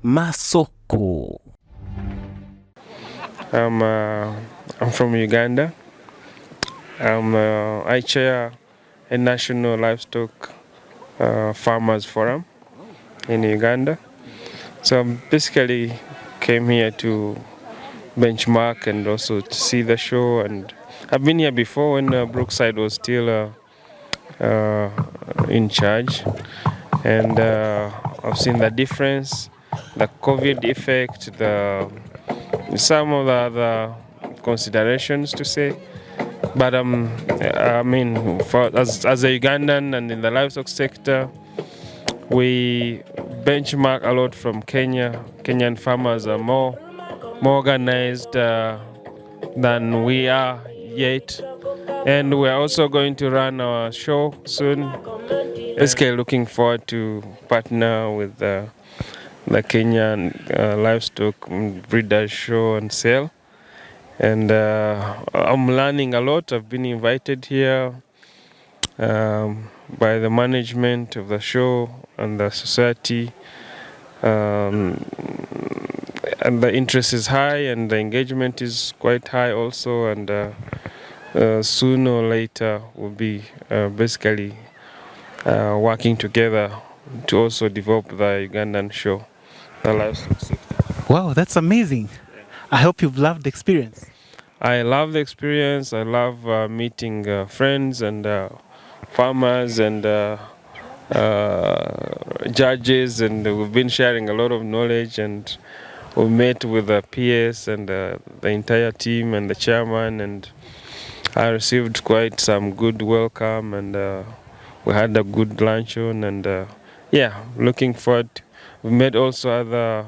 masoko. I'm from Uganda. I chair a national livestock farmers forum in Uganda. So I basically came here to benchmark and also to see the show. And I've been here before when Brookside was still in charge, and I've seen the difference, the COVID effect, some of the other considerations to say. But I mean, as a Ugandan and in the livestock sector, we benchmark a lot from Kenya. Kenyan farmers are more organized than we are yet. And we're also going to run our show soon. Basically looking forward to partner with the Kenyan livestock breeders show and sale. And I'm learning a lot. I've been invited here by the management of the show and the society. And the interest is high and the engagement is quite high also. And sooner or later we'll be basically working together to also develop the Ugandan show, the livestock sector. Wow, that's amazing. I hope you've loved the experience. I love the experience. I love meeting friends and farmers and judges, and we've been sharing a lot of knowledge, and we met with the PS and the entire team and the chairman, and I received quite some good welcome, and we had a good luncheon, and yeah, looking forward. We met also other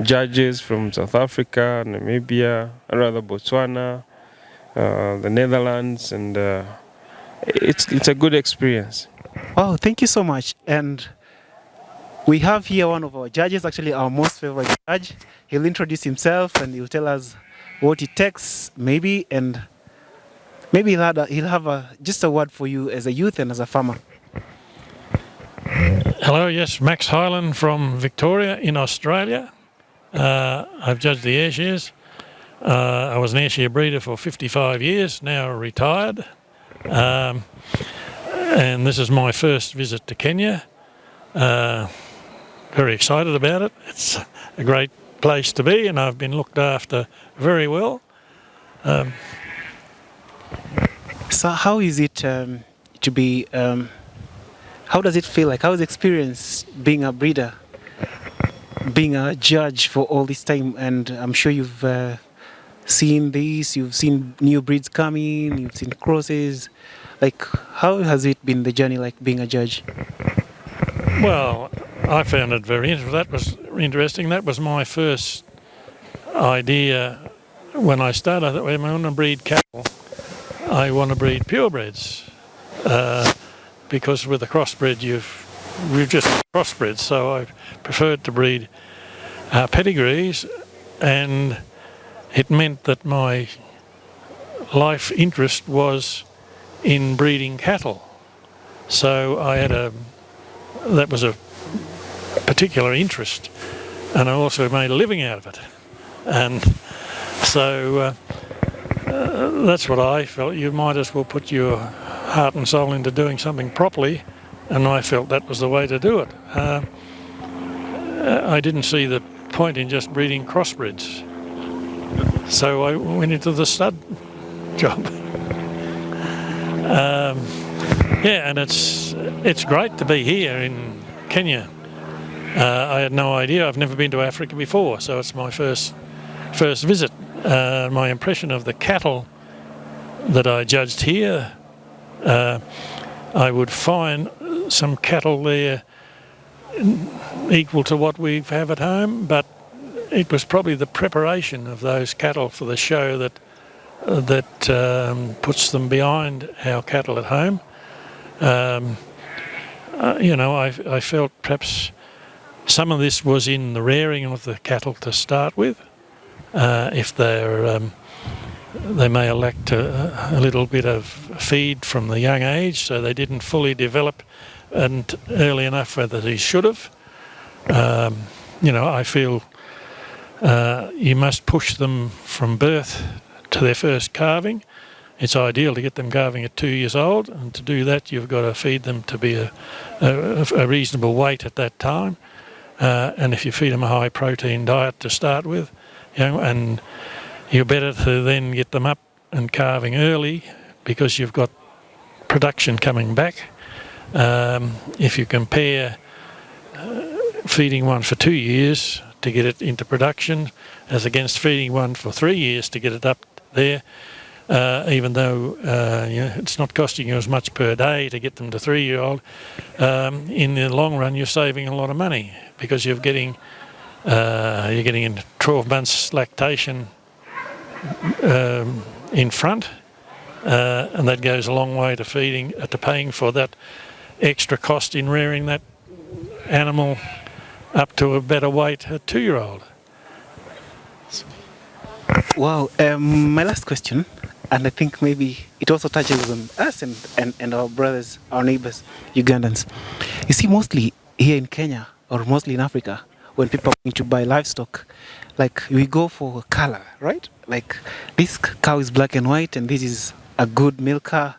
judges from South Africa, Namibia, rather Botswana, the Netherlands, and it's a good experience. Wow, thank you so much. And we have here one of our judges, actually our most favorite judge. He'll introduce himself and he'll tell us what it takes, maybe, and maybe he'll have just a word for you as a youth and as a farmer. Hello, yes, Max Highland from Victoria in Australia. I've judged the Ayrshires. I was an Ayrshire breeder for 55 years, now retired. And this is my first visit to Kenya. Very excited about it. It's a great place to be, and I've been looked after very well. So how is it to be, how does it feel like? How is the experience being a breeder, being a judge for all this time? And I'm sure you've seen this, you've seen new breeds coming, you've seen crosses. Like, how has it been, the journey, like being a judge? Well, I found it very interesting. That was interesting. That was my first idea when I started. I thought, well, I want to breed cattle, I want to breed purebreds. Because with a crossbred, we've just crossbred, so I preferred to breed pedigrees, and it meant that my life interest was in breeding cattle. So that was a particular interest, and I also made a living out of it. And so that's what I felt. You might as well put your heart and soul into doing something properly, and I felt that was the way to do it. I didn't see the point in just breeding crossbreds, so I went into the stud job. Yeah, and it's great to be here in Kenya. I had no idea. I've never been to Africa before, so it's my first visit. My impression of the cattle that I judged here, I would find some cattle there equal to what we have at home, but it was probably the preparation of those cattle for the show that puts them behind our cattle at home. I felt perhaps some of this was in the rearing of the cattle to start with. If they may have lacked a little bit of feed from the young age, so they didn't fully develop and early enough whether they should have. I feel you must push them from birth to their first calving. It's ideal to get them calving at 2 years old, and to do that you've got to feed them to be a reasonable weight at that time. And if you feed them a high protein diet to start with, and you're better to then get them up and calving early because you've got production coming back. If you compare feeding one for 2 years to get it into production as against feeding one for 3 years to get it up there, even though it's not costing you as much per day to get them to 3-year-old, in the long run you're saving a lot of money because you're getting in 12 months lactation in front, and that goes a long way to paying for that extra cost in rearing that animal up to a better weight at 2-year-old. Wow. My last question, and I think maybe it also touches on us and our brothers, our neighbors, Ugandans. You see, mostly here in Kenya or mostly in Africa, when people are going to buy livestock, like we go for color, right? Like this cow is black and white and this is a good milker,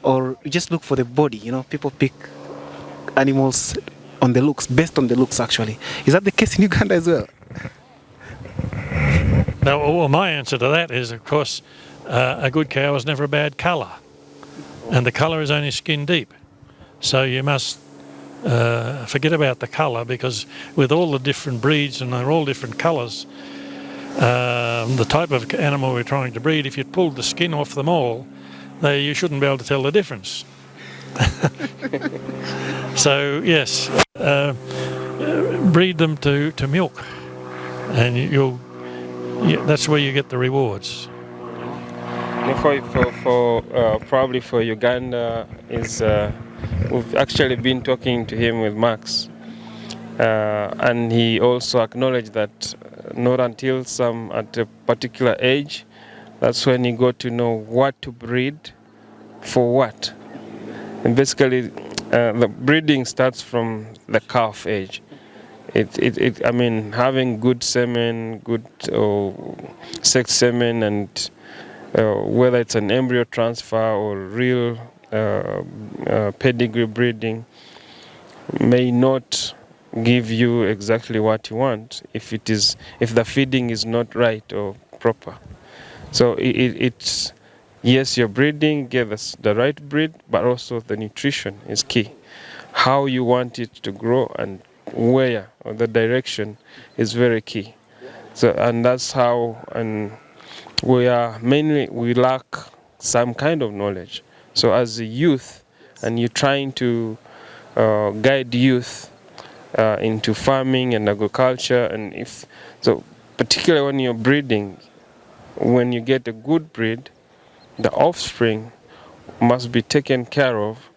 or you just look for the body, people pick animals on the looks, based on the looks actually. Is that the case in Uganda as well? Now, well, my answer to that is, of course, a good cow is never a bad colour, and the colour is only skin deep. So you must forget about the colour, because with all the different breeds, and they're all different colours, the type of animal we're trying to breed, if you pulled the skin off them all, you shouldn't be able to tell the difference. So yes, breed them to milk, and that's where you get the rewards. Probably for Uganda is we've actually been talking to him with Max, and he also acknowledged that not until at a particular age, that's when you got to know what to breed for what. And basically, the breeding starts from the calf age. Having good semen, good sex semen, and whether it's an embryo transfer or real pedigree breeding may not give you exactly what you want if the feeding is not right or proper. So it's yes, you're breeding, get the right breed, but also the nutrition is key. How you want it to grow and where, or the direction, is very key. So, and that's how, and we lack some kind of knowledge. So as a youth, and you're trying to guide youth into farming and agriculture, and particularly when you're breeding, when you get a good breed, the offspring must be taken care of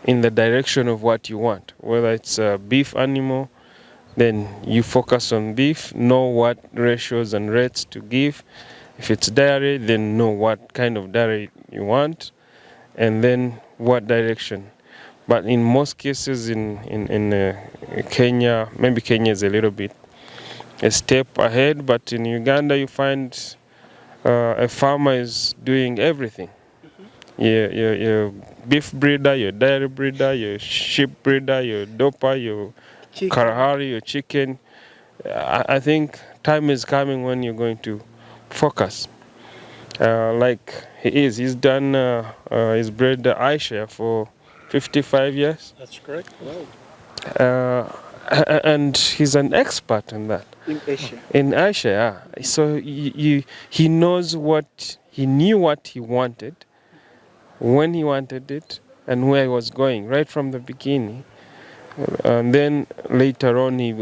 in the direction of what you want. Whether it's a beef animal, then you focus on beef, know what ratios and rates to give. If it's dairy, then know what kind of dairy you want, and then what direction. But in most cases in Kenya, maybe Kenya is a little bit a step ahead, but in Uganda you find a farmer is doing everything. Your beef breeder, your dairy breeder, your sheep breeder, your doper, your Kalahari, your chicken. I think time is coming when you're going to focus. Like he's done, he's bred the Aisha for 55 years. That's correct. Wow. And he's an expert in that. In Asia. In Asia, yeah. So he knows he knew what he wanted, when he wanted it, and where he was going right from the beginning. And then later on, he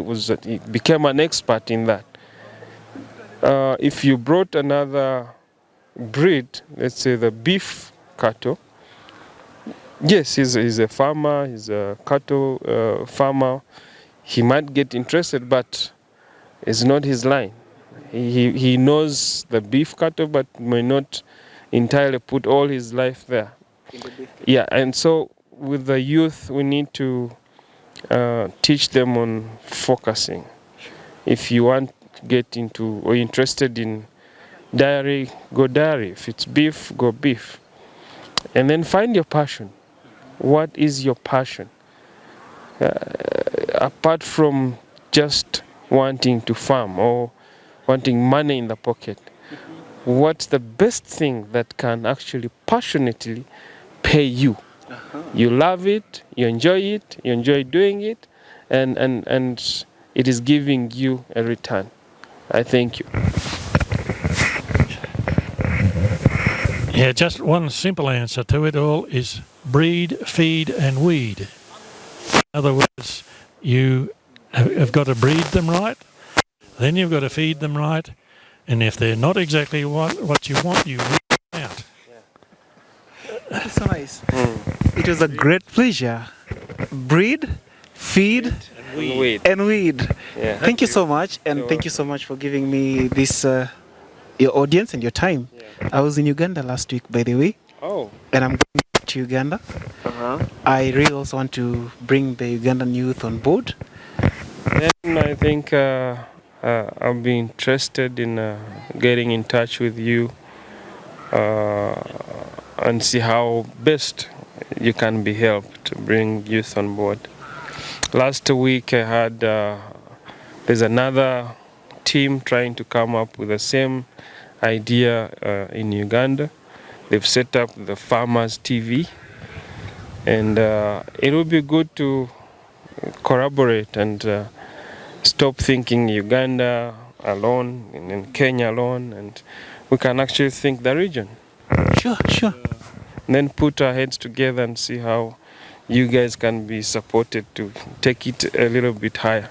became an expert in that. If you brought another breed, let's say the beef cattle, yes, he's a farmer, he's a cattle farmer. He might get interested, but it's not his line. He knows the beef cattle, but may not entirely put all his life there. Yeah, and so with the youth, we need to teach them on focusing. If you want to get into or interested in dairy, go dairy. If it's beef, go beef. And then find your passion. What is your passion? Apart from just wanting to farm or wanting money in the pocket, what's the best thing that can actually passionately pay you? You love it, you enjoy doing it, and it is giving you a return. I thank you. Yeah, just one simple answer to it all is breed, feed and weed. In other words, you have got to breed them right, then you've got to feed them right, and if they're not exactly what you want, you weed them out. Thank you so nice. It was a great pleasure. Breed, feed, Wait. and weed. Yeah. Thank you so much, and thank you so much for giving me this, your audience and your time. I was in Uganda last week, by the way, Oh. and I'm going back to Uganda. I really also want to bring the Ugandan youth on board. Then I think I'll be interested in getting in touch with you and see how best you can be helped to bring youth on board. Last week I had there's another team trying to come up with the same idea in Uganda. They've set up the Farmers TV, and it would be good to collaborate and stop thinking Uganda alone and then Kenya alone, and we can actually think the region. Sure. And then put our heads together and see how you guys can be supported to take it a little bit higher.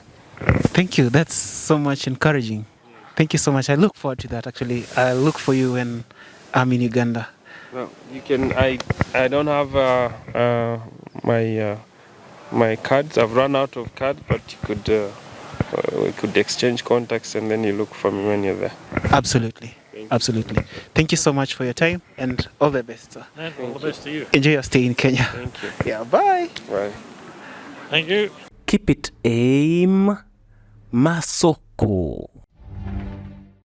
Thank you. That's so much encouraging. Thank you so much. I look forward to that, actually. I look for you when I'm in Uganda. Well, you can. I don't have my cards. I've run out of cards, but you could we could exchange contacts, and then you look for me when you're there. Absolutely. Absolutely. Thank you so much for your time, and all the best, sir. And all the best to you. Enjoy your stay in Kenya. Thank you. Yeah, bye. Bye. Thank you. Keep it aim Masoko.